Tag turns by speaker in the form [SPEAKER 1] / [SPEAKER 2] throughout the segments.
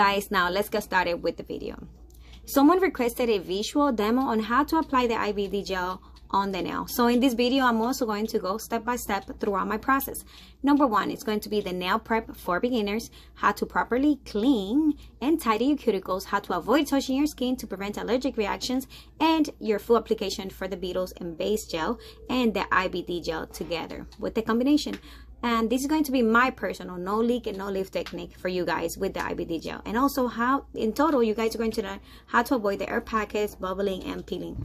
[SPEAKER 1] Guys, now let's get started with the video. Someone requested a visual demo on how to apply the IBD gel on the nail. So in this video, I'm also going to go step by step throughout my process. Number one, it's going to be the nail prep for beginners, how to properly clean and tidy your cuticles, how to avoid touching your skin to prevent allergic reactions, and your full application for the Beetles and Base Gel and the IBD gel together with the combination. And this is going to be my personal no leak and no lift technique for you guys with the IBD gel. And also how, in total, you guys are going to learn how to avoid the air pockets, bubbling, and peeling.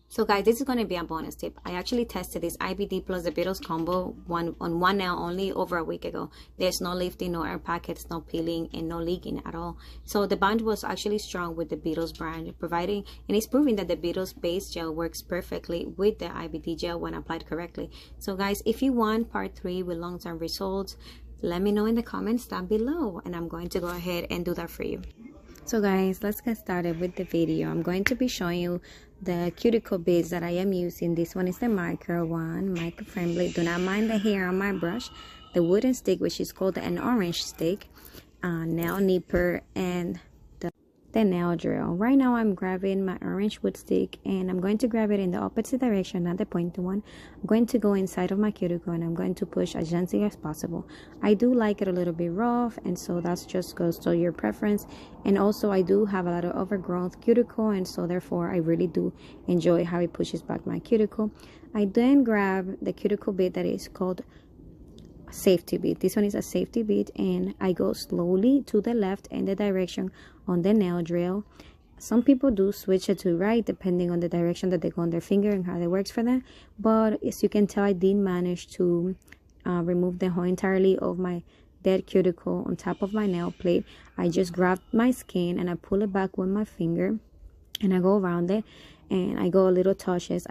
[SPEAKER 1] So guys, this is going to be a bonus tip. I actually tested this IBD plus the Beetles combo on one nail only over a week ago. There's no lifting, no air pockets, no peeling, and no leaking at all. So the bond was actually strong with the Beetles brand, providing, and it's proving that the Beetles Base Gel works perfectly with the IBD gel when applied correctly. So guys, if you want part 3 with long-term results, let me know in the comments down below, and I'm going to go ahead and do that for you. So guys, let's get started with the video. I'm going to be showing you the cuticle bits that I am using. This one is the micro one, micro friendly. Do not mind the hair on my brush. The wooden stick, which is called an orange stick, nail nipper, and the nail drill. Right now I'm grabbing my orange wood stick and I'm going to grab it in the opposite direction, not the pointed one. I'm going to go inside of my cuticle and I'm going to push as gently as possible. I do like it a little bit rough, and so that's just goes to your preference. And also I do have a lot of overgrown cuticle, and so therefore I really do enjoy how it pushes back my cuticle. I then grab the cuticle bit that is called safety bit. This one is a safety bit, and I go slowly to the left in the direction on the nail drill. Some people do switch it to right depending on the direction that they go on their finger and how that works for them, but as you can tell, I did manage to remove the whole entirely of my dead cuticle on top of my nail plate. I just grabbed my skin and I pull it back with my finger and I go around it, and I go little touches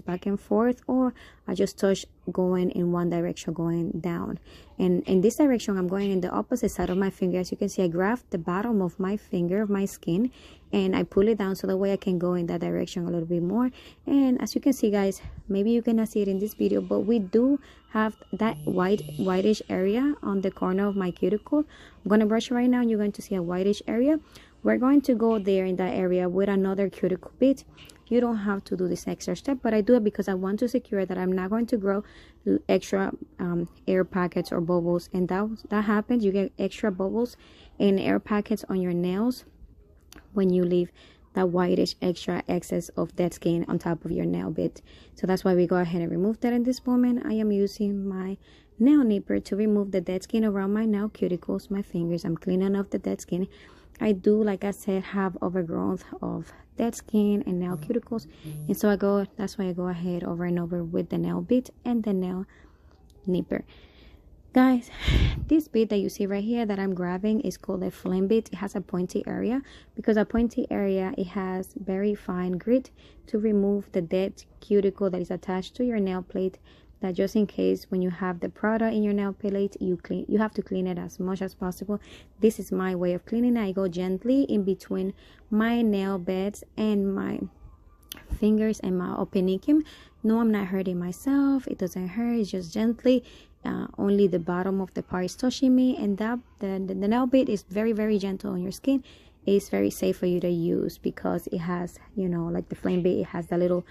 [SPEAKER 1] back and forth, or I just touch going in one direction, going down. And in this direction, I'm going in the opposite side of my finger. As you can see, I grab the bottom of my finger, of my skin, and I pull it down so that way I can go in that direction a little bit more. And as you can see, guys, maybe you cannot see it in this video, but we do have that whitish area on the corner of my cuticle. I'm going to brush it right now and you're going to see a whitish area. We're going to go there in that area with another cuticle bit. You don't have to do this extra step, but I do it because I want to secure that I'm not going to grow extra air pockets or bubbles. And that happens, you get extra bubbles and air pockets on your nails when you leave that whitish extra excess of dead skin on top of your nail bit. So that's why we go ahead and remove that in this moment. I am using my nail nipper to remove the dead skin around my nail cuticles, my fingers. I'm cleaning off the dead skin. I do, like I said, have overgrowth of dead skin and nail cuticles, and so that's why I go ahead over and over with the nail bit and the nail nipper. Guys, this bit that you see right here that I'm grabbing is called a flame bit. It has a pointy area. Because a pointy area, it has very fine grit to remove the dead cuticle that is attached to your nail plate, that just in case when you have the product in your nail plate, you have to clean it as much as possible. This is my way of cleaning. I go gently in between my nail beds and my fingers and my openicum. No, I'm not hurting myself. It doesn't hurt. It's just gently. Only the bottom of the part is touching me, and that the nail bit is very, very gentle on your skin. It's very safe for you to use because it has, you know, like the flame bit, it has the little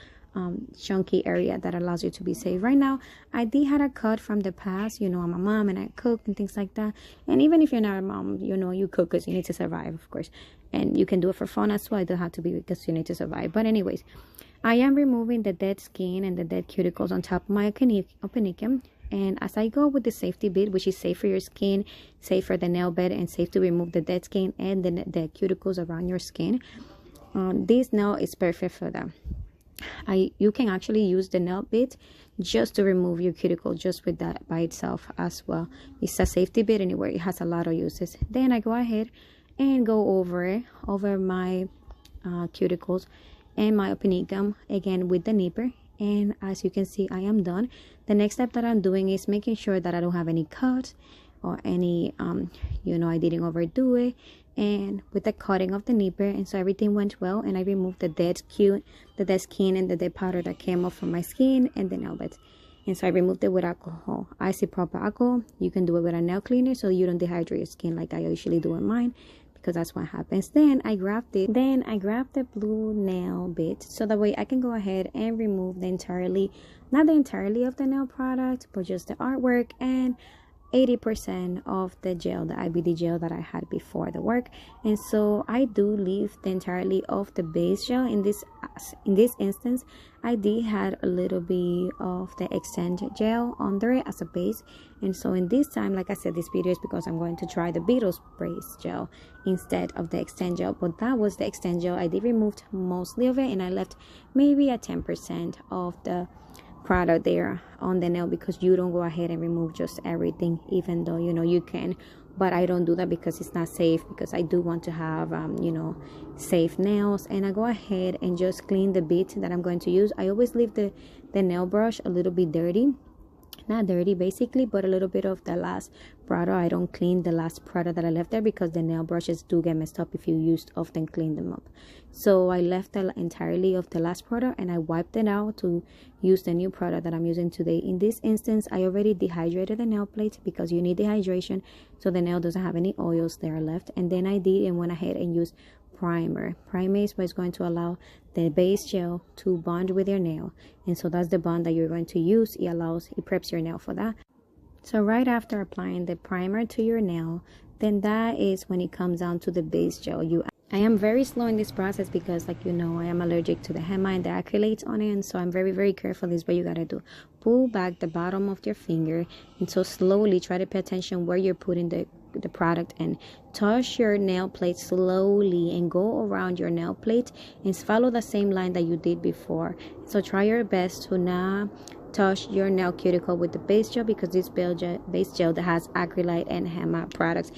[SPEAKER 1] chunky area that allows you to be safe. Right now, I did have a cut from the past. You know, I'm a mom and I cook and things like that. And even if you're not a mom, you know, you cook because you need to survive, of course. And you can do it for fun as well. It doesn't have to be because you need to survive. But anyways, I am removing the dead skin and the dead cuticles on top of my openicum. And as I go with the safety bit, which is safe for your skin, safe for the nail bed, and safe to remove the dead skin and the cuticles around your skin, this nail is perfect for that. You can actually use the nail bit just to remove your cuticle just with that by itself as well. It's a safety bit anyway. It has a lot of uses. Then I go ahead and go over my cuticles and my openicum again with the nipper. And as you can see, I am done. The next step that I'm doing is making sure that I don't have any cuts or any you know, I didn't overdo it, and with the cutting of the nipper, and so everything went well, and I removed the dead skin and the dead powder that came off from my skin and the nail beds. And so I removed it with alcohol, isopropyl alcohol. You can do it with a nail cleaner so you don't dehydrate your skin like I usually do in mine, because that's what happens. Then I grabbed the blue nail bit so that way I can go ahead and remove not the entirety of the nail product, but just the artwork and 80% of the gel, the IBD gel that I had before the work. And so I do leave the entirety of the base gel. In this instance, I did had a little bit of the extend gel under it as a base. And so in this time, like I said, this video is because I'm going to try the Beetles Base Gel instead of the extend gel. But that was the extend gel. I did remove mostly of it, and I left maybe a 10% of the product there on the nail, because you don't go ahead and remove just everything, even though you can. But I don't do that because it's not safe, because I do want to have safe nails. And I go ahead and just clean the bit that I'm going to use. I always leave the nail brush a little bit dirty, not dirty basically, but a little bit of the last product. I don't clean the last product that I left there, because the nail brushes do get messed up if you often clean them up. So I left the entirely of the last product, and I wiped it out to use the new product that I'm using today. In this instance, I already dehydrated the nail plate, because you need dehydration so the nail doesn't have any oils there left. And then I went ahead and used primer. Primer is what's going to allow the base gel to bond with your nail, and so that's the bond that you're going to use. It preps your nail for that. So right after applying the primer to your nail, then that is when it comes down to the base gel. I am very slow in this process because, like I am allergic to the henna and the acrylates on it, and so I'm very, very careful. This is what you gotta do. Pull back the bottom of your finger, and so slowly try to pay attention where you're putting the product, and touch your nail plate slowly and go around your nail plate and follow the same line that you did before. So try your best to not touch your nail cuticle with the base gel, because this base gel that has acrylate and henna products,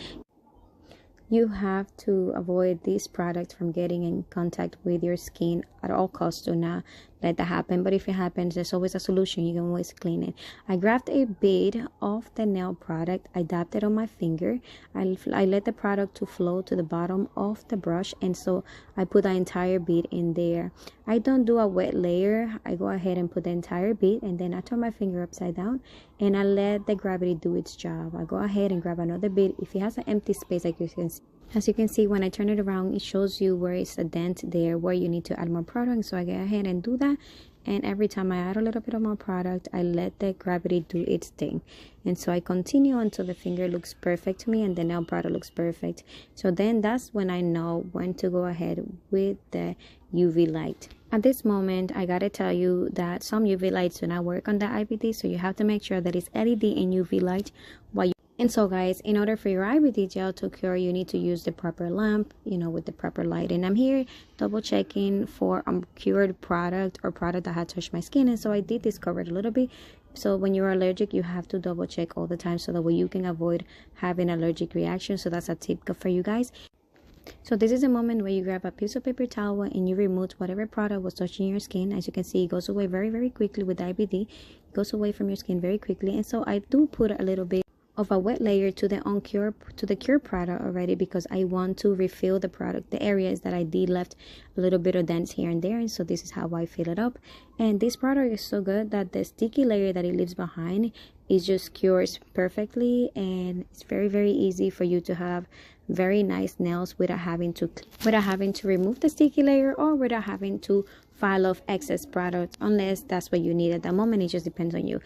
[SPEAKER 1] you have to avoid this product from getting in contact with your skin at all costs. Do not let that happen. But if it happens, there's always a solution. You can always clean it. I grabbed a bit of the nail product. I dabbed it on my finger. I let the product to flow to the bottom of the brush, and so I put the entire bit in there. I don't do a wet layer. I go ahead and put the entire bit, and then I turn my finger upside down and I let the gravity do its job. I go ahead and grab another bit. If it has an empty space, as you can see, when I turn it around, it shows you where it's a dent there where you need to add more product. So I go ahead and do that, and every time I add a little bit of more product, I let the gravity do its thing. And so I continue until the finger looks perfect to me and the nail product looks perfect. So then that's when I know when to go ahead with the UV light. At this moment, I gotta tell you that some UV lights do not work on the IBD, so you have to make sure that it's LED and UV light and so guys, in order for your IBD gel to cure, you need to use the proper lamp, with the proper light. And I'm here double checking for a cured product or product that had touched my skin, and so I did discover it a little bit. So when you're allergic, you have to double check all the time, so that way you can avoid having allergic reactions. So that's a tip for you guys. So this is a moment where you grab a piece of paper towel and you remove whatever product was touching your skin. As you can see, it goes away very, very quickly with IBD. It goes away from your skin very quickly. And so I do put a little bit of a wet layer to the cured product already, because I want to refill the product, the areas that I did left a little bit of dents here and there. And so this is how I fill it up. And this product is so good that the sticky layer that it leaves behind, it just cures perfectly, and it's very, very easy for you to have very nice nails without having to remove the sticky layer, or without having to file off excess products, unless that's what you need at that moment. It just depends on you.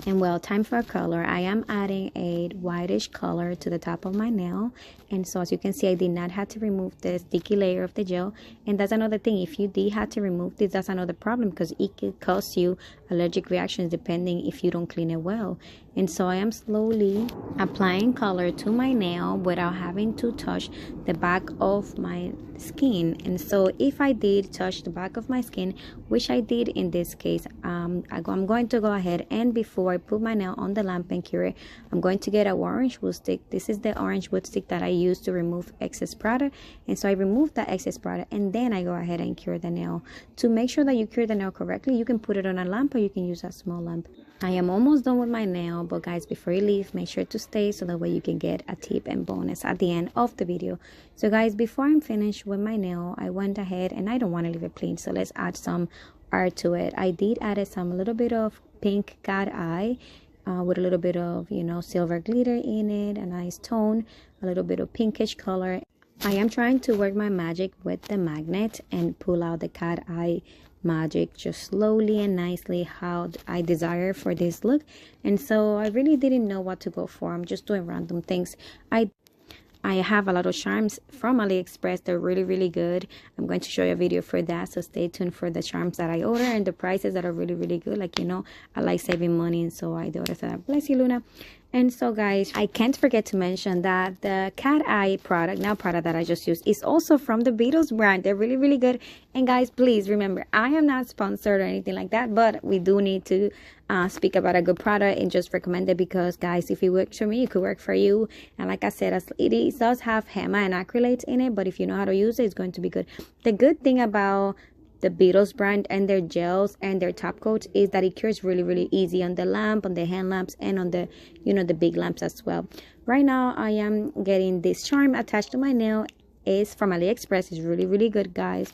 [SPEAKER 1] And well, time for a color. I am adding a whitish color to the top of my nail. And so as you can see, I did not have to remove the sticky layer of the gel. And that's another thing. If you did have to remove this, that's another problem, because it could cause you allergic reactions depending if you don't clean it well. And so I am slowly applying color to my nail without having to touch the back of my skin. And so if I did touch the back of my skin, which I did in this case, I'm going to go ahead, and before I put my nail on the lamp and cure it, I'm going to get a orange wood stick. This is the orange wood stick that I use to remove excess product. And so I remove that excess product, and then I go ahead and cure the nail. To make sure that you cure the nail correctly, you can put it on a lamp, or you can use a small lamp. I am almost done with my nail, but guys, before you leave, make sure to stay, so that way you can get a tip and bonus at the end of the video. So guys, before I'm finished with my nail, I went ahead, and I don't want to leave it plain, so let's add some art to it. I did add a little bit of pink cat eye with a little bit of, you know, silver glitter in it, a nice tone, a little bit of pinkish color. I am trying to work my magic with the magnet and pull out the cat eye magic just slowly and nicely how I desire for this look. And so I really didn't know what to go for. I'm just doing random things. I have a lot of charms from AliExpress. They're really good. I'm going to show you a video for that, so stay tuned for the charms that I order and the prices that are really good. Like, you know, I like saving money, and so I order. So bless you, Luna. And so guys, I can't forget to mention that the cat eye product that I just used is also from the Beetles brand. They're really good. And guys, please remember, I am not sponsored or anything like that, but we do need to speak about a good product and just recommend it, because guys, if it works for me, it could work for you. And like I said, it does have henna and acrylates in it, but if you know how to use it, it's going to be good. The good thing about the Beetles brand and their gels and their top coats is that it cures really easy on the lamp, on the hand lamps, and on the, you know, the big lamps as well. Right now I am getting this charm attached to my nail. It's from AliExpress. It's really good, guys.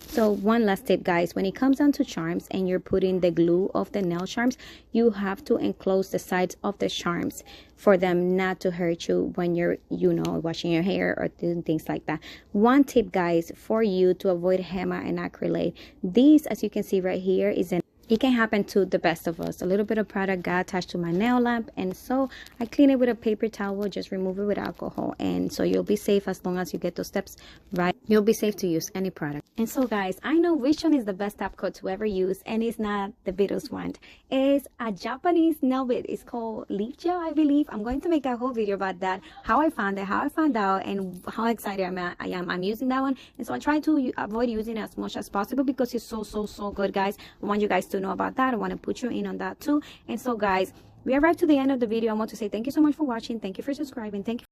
[SPEAKER 1] So one last tip, guys, when it comes down to charms and you're putting the glue of the nail charms, you have to enclose the sides of the charms for them not to hurt you when you're, you know, washing your hair or doing things like that. One tip, guys, for you to avoid henna and acrylate. This, as you can see right here, is an it can happen to the best of us. A little bit of product got attached to my nail lamp, and so I clean it with a paper towel, just remove it with alcohol, and so you'll be safe as long as you get those steps right. You'll be safe to use any product. And so guys, I know which one is the best top coat to ever use, and it's not the Beetles one. It's a Japanese nail bit. It's called leaf gel, I believe. I'm going to make a whole video about that, how I found it, how I found out, and how excited I'm using that one. And so I try to avoid using it as much as possible because it's so good, guys. I want you guys to know about that. I want to put you in on that too. And so guys, we arrived to the end of the video. I want to say thank you so much for watching. Thank you for subscribing. Thank you